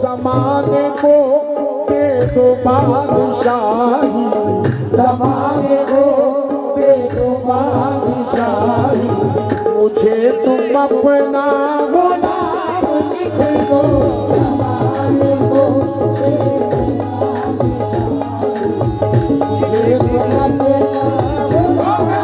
ज़माने को दे दो बादशाही, ज़माने को दे दो बादशाही, मुझे तुम अपना गुलाम लिख दो। ज़माने को दे दो बादशाही, मुझे तुम अपना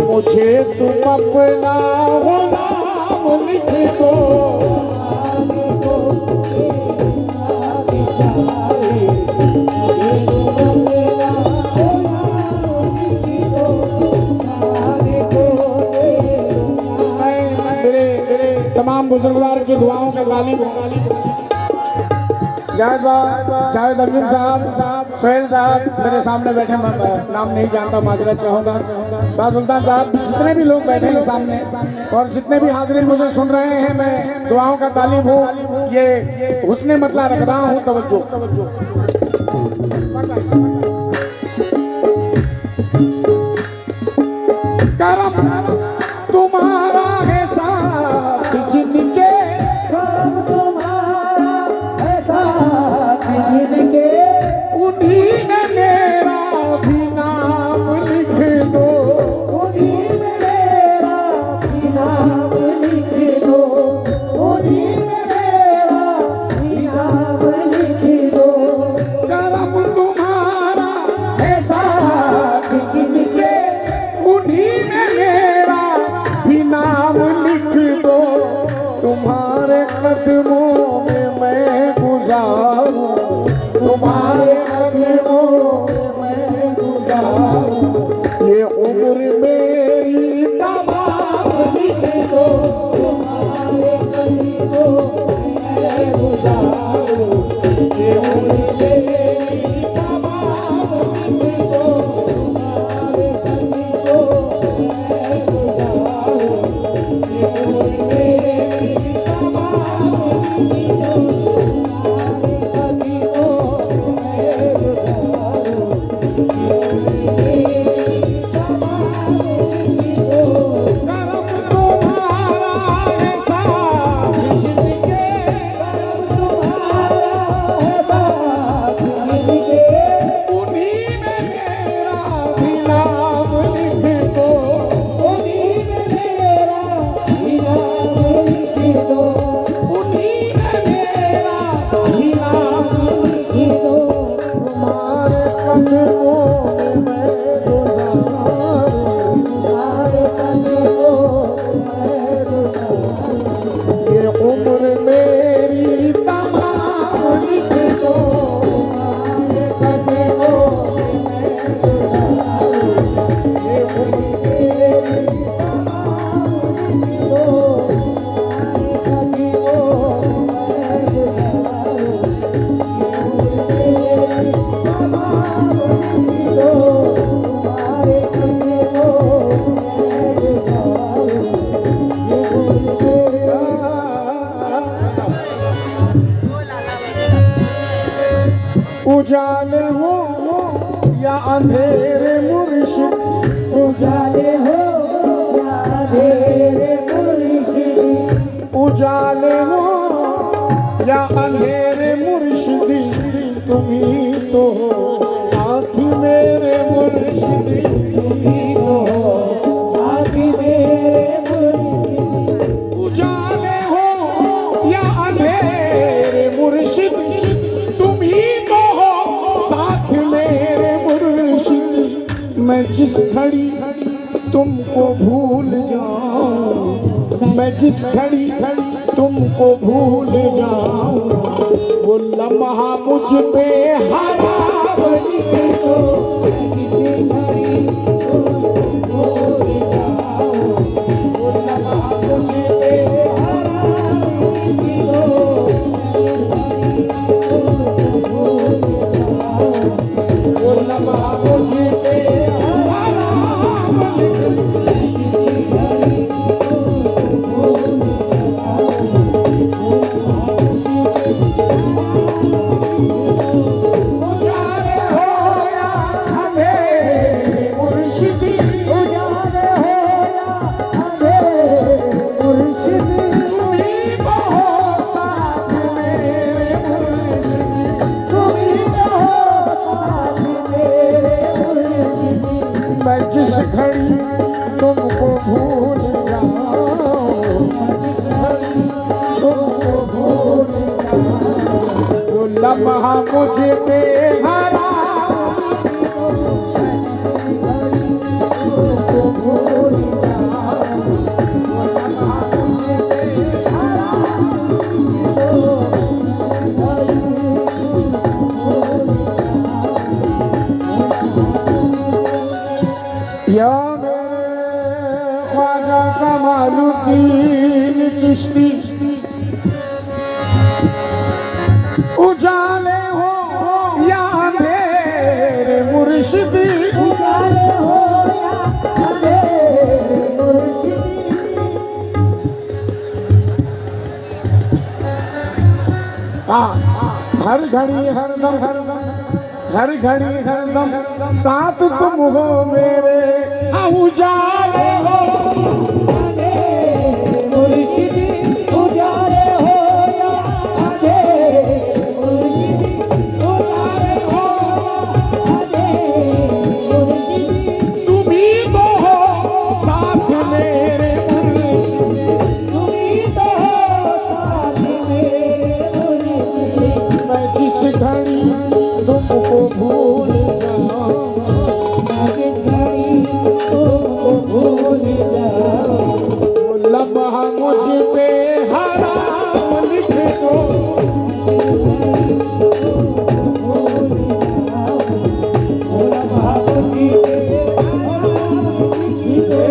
मुझे तुम अपना गुलाम लिख दो। तमाम बुजुर्गवार की दुआओं का गालिब जावेद अमीन साहब, सोहेल साहब मेरे सामने बैठे, नाम नहीं जानता, माजरत चाहूँगा। सुल्तान साहब, जितने भी लोग बैठे हैं सामने और जितने भी हाज़रीन मुझे सुन रहे हैं, मैं दुआओं का तालिब हूँ। ये हुस्ने मतला रख रहा हूँ, तवज्जो। करम तुम्हारा है साथ जिनके, करम तुम्हारा है साथ जिनके, उन्हीं ने मेरा भी नाम लिख दो। उन्हीं में मेरा भी नाम लिख दो। उन्हीं में मेरा भी नाम लिख दो। करम तुम्हारा है साथ जिनके, उन्हीं में मेरा भी नाम लिख दो। तुम्हारे कदमों में मैं गुजारूं, तुम्हारे कदमों में मैं गुजारूं, ये उम्र मेरी तमाम लिख दो। तुम्हारे कदमों में मैं गुजारूं, ये उम्र मेरी तमाम लिख दो। तुम्हारे कदमों में मैं गुजारूं, ये उम्र मेरी तमाम लिख दो। उजाले हो या अंधेरे मुर्शिद, उजाले हो या अंधेरे मुर्शिद, उजाले हो या अंधेरे मुर्शिदी, तुम्ही तो हो साथी मेरे मुर्शिदी, तुम्ही तो जिस घड़ी तुमको भूल जाऊं, मैं जिस घड़ी तुमको भूल जाऊं, वो लम्हा मुझ पे हराम लिखे दो। जिस घड़ी तुमको भूल जाऊं, वो लम्हा मुझ पे हराम लिखे दो। वो लम्हा मुझ पे हराम लिखे दो। मैं जिस घड़ी तुमको भूल जाऊं, जिस घड़ी तुमको भूल जाऊं, वो लम्हा मुझ पे हराम तुमको भूल जाऊं, वो लम्हा मुझ पे हराम या मेरे ख्वाजा कमालुद्दीन चिश्ती, उजाले हो या मेरे मुर्शिदी, उजाले हो या मेरे मुर्शिदी। हर घड़ी हर घड़ी हरदम साथ तुम हो मेरे, उजाले हो मुर्शिदी, उजाले हो या मुर्शिदी, उजाले हो मुर्शिदी। तुम ही तो हो साथ मेरे मुर्शिदी, तुम ही तो हो साथ मेरे मुर्शिदी। मैं जिस घड़ी तुमको भूल जाऊं, मैं जिस घड़ी तुमको भूल जाऊं, वो लम्हा मुझ पे हराम लिख दो। वो लम्हा मुझ पे हराम लिख दो।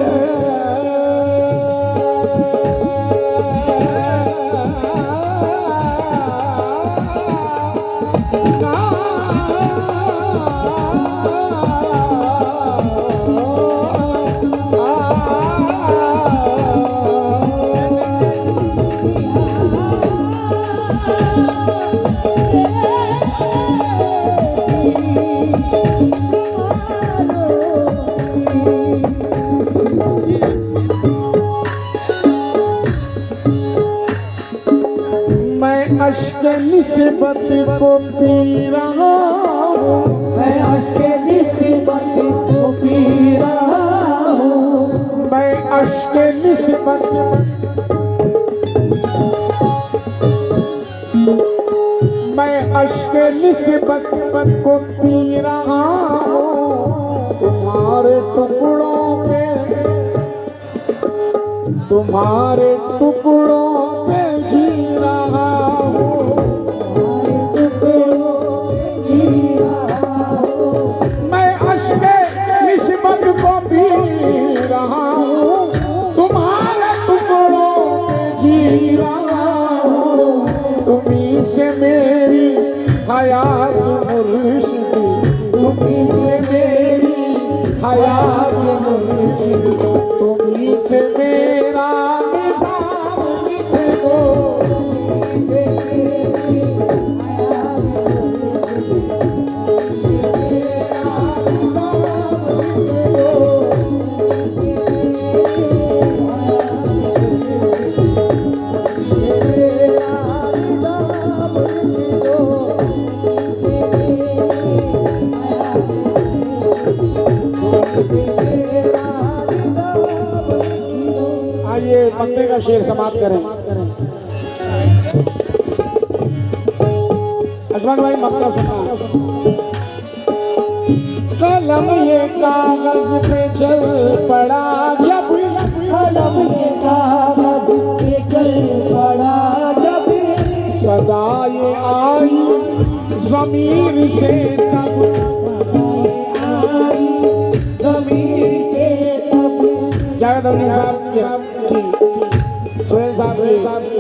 अश्क निस्बत को पी रहा हूँ, मैं अश्क निस्बत को पी रहा हूँ, मैं अश्क निस्बत, मैं अश्क निस्बत को पी रहा हूँ। तुम्हारे टुकड़ों पे, तुम्हारे टुकड़ों पे जी रहा हूँ, मैं अश्क निस्बत को पी रहा हूँ, तुम्हारे टुकड़ों पे जी रहा हूँ। तुम्हीं से मेरी हयात मुर्शिदी, तुम्हीं से मेरी हयात मुर्शिदी, तुम्हीं से मेरा निज़ाम लिख दो। आइए मक्के का शेर समाप्त करें। अजमान भाई मक्का सुना। कलम ये कागज पे चल पड़ा जब, कलम ये कागज पे चल पड़ा जब, सदा ये आई ज़मीर से तब, आई ज़मीर से तब। जावेद अली साहब की, सोहेल साहब की,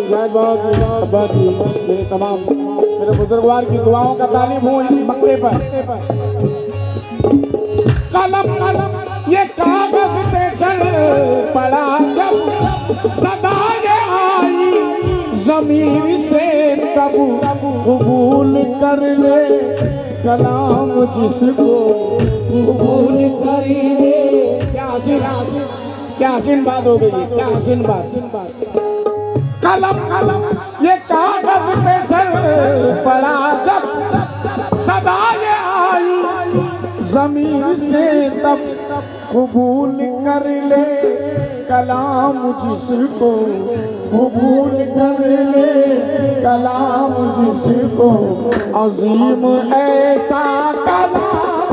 जावेद बहुत ही मेरे तमाम मेरे बुजुर्गवार की दुआओं का तालीम हूँ मक्के पर। कलम ये कागज पे चल पड़ा जब, सदा ये आई ज़मीर से तब, कबूल कर ले कलाम जिसको कबूल कर ले। क्या हसीन बात हो गई, क्या हसीन बात। कलम ये कागज पे चल पड़ा जब, सदा ये आई ज़मीर से तब, कबूल कर ले कलाम जिसको, कबूल कर ले कलाम जिसको, अजीम ऐसा कलाम